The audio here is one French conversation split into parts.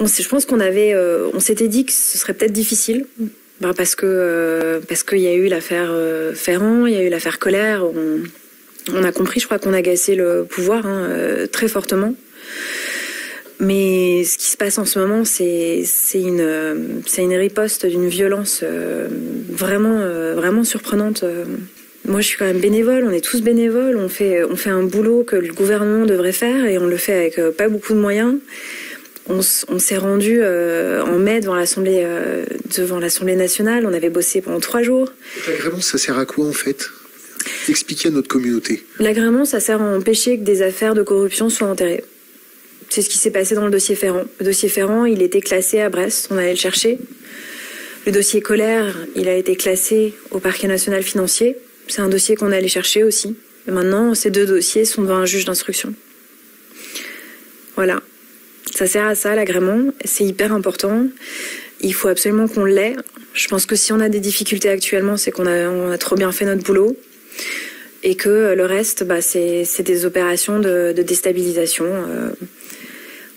Je pense on s'était dit que ce serait peut-être difficile. Parce qu'il y a eu l'affaire Ferrand, il y a eu l'affaire Koller. On a compris, je crois qu'on a agacé le pouvoir très fortement. Mais ce qui se passe en ce moment, c'est une riposte d'une violence vraiment surprenante. Moi, je suis quand même bénévole, on est tous bénévoles, on fait un boulot que le gouvernement devrait faire et on le fait avec pas beaucoup de moyens. On s'est rendu en mai devant l'Assemblée nationale, on avait bossé pendant 3 jours. L'agrément, ça sert à quoi en fait ? Expliquez à notre communauté. L'agrément, ça sert à empêcher que des affaires de corruption soient enterrées. C'est ce qui s'est passé dans le dossier Ferrand. Le dossier Ferrand, il était classé à Brest, on allait le chercher. Le dossier Koller, il a été classé au parquet national financier. C'est un dossier qu'on allait chercher aussi. Et maintenant, ces 2 dossiers sont devant un juge d'instruction. Voilà. Ça sert à ça, l'agrément. C'est hyper important. Il faut absolument qu'on l'ait. Je pense que si on a des difficultés actuellement, c'est qu'on a trop bien fait notre boulot. Et que le reste, c'est des opérations de déstabilisation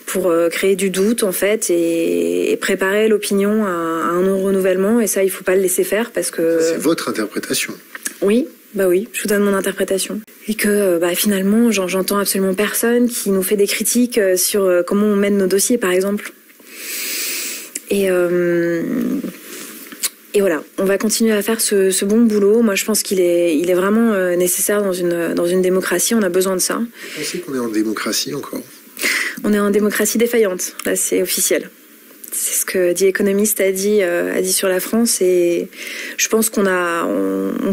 pour créer du doute, en fait, et préparer l'opinion à un non-renouvellement. Et ça, il ne faut pas le laisser faire parce que... C'est votre interprétation. Oui, je vous donne mon interprétation. Et que finalement, j'entends absolument personne qui nous fait des critiques sur comment on mène nos dossiers, par exemple. Et voilà, on va continuer à faire ce bon boulot. Moi, je pense qu'il est vraiment nécessaire dans une démocratie. On a besoin de ça. Vous pensez qu'on est en démocratie encore ? On est en démocratie défaillante. Là, c'est officiel. C'est ce que The Economist a dit sur la France. Et je pense qu'on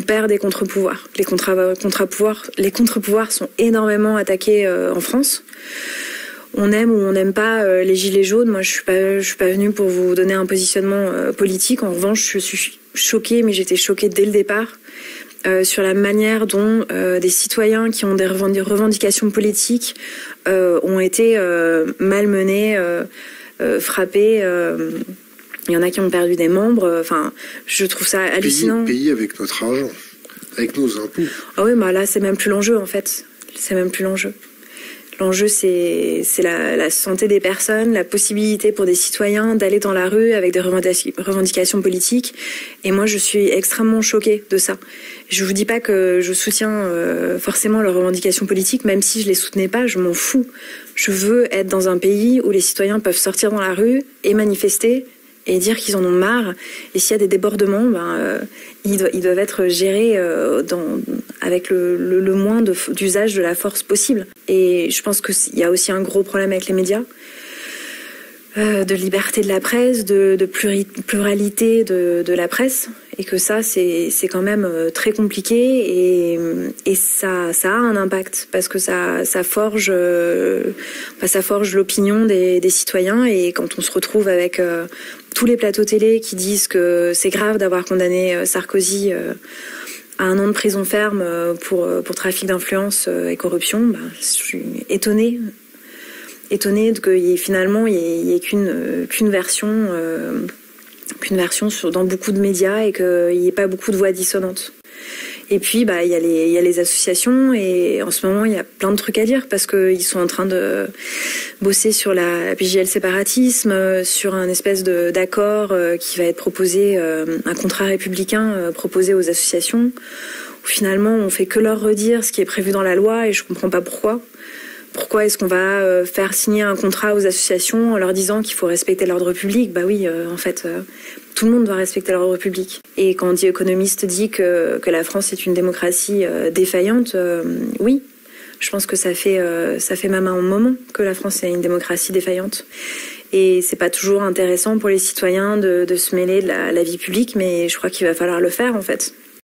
perd des contre-pouvoirs. Les contre-pouvoirs sont énormément attaqués en France. On aime ou on n'aime pas les gilets jaunes. Moi, je suis pas venue pour vous donner un positionnement politique. En revanche, je suis choquée, mais j'étais choquée dès le départ sur la manière dont des citoyens qui ont des revendications politiques ont été malmenés, frappés. Il y en a qui ont perdu des membres. Je trouve ça hallucinant. Pays avec notre argent, avec nos impôts. Ah oui, là, c'est même plus l'enjeu, en fait. C'est même plus l'enjeu. L'enjeu, c'est la santé des personnes, la possibilité pour des citoyens d'aller dans la rue avec des revendications politiques. Et moi, je suis extrêmement choquée de ça. Je vous dis pas que je soutiens forcément leurs revendications politiques, même si je les soutenais pas, je m'en fous. Je veux être dans un pays où les citoyens peuvent sortir dans la rue et manifester et dire qu'ils en ont marre. Et s'il y a des débordements, ils doivent être gérés avec le moins d'usage de la force possible. Et je pense qu'il y a aussi un gros problème avec les médias, de liberté de la presse, de pluralité de la presse, et que ça, c'est quand même très compliqué, et ça a un impact, parce que ça forge l'opinion des citoyens, et quand on se retrouve avec tous les plateaux télé qui disent que c'est grave d'avoir condamné Sarkozy à 1 an de prison ferme pour trafic d'influence et corruption, je suis étonnée que finalement il y ait qu'une version dans beaucoup de médias et qu'il n'y ait pas beaucoup de voix dissonantes. Et puis il y a les associations, et en ce moment il y a plein de trucs à dire parce qu'ils sont en train de bosser sur la PJL séparatisme, sur un espèce d'accord qui va être proposé, un contrat républicain proposé aux associations, où finalement on fait que leur redire ce qui est prévu dans la loi, et je comprends pas pourquoi. Pourquoi est-ce qu'on va faire signer un contrat aux associations en leur disant qu'il faut respecter l'ordre public ? Oui, en fait, tout le monde doit respecter l'ordre public. Et quand The Economist dit que la France est une démocratie défaillante, oui, je pense que ça fait même un moment que la France est une démocratie défaillante. Et c'est pas toujours intéressant pour les citoyens de se mêler de la vie publique, mais je crois qu'il va falloir le faire, en fait.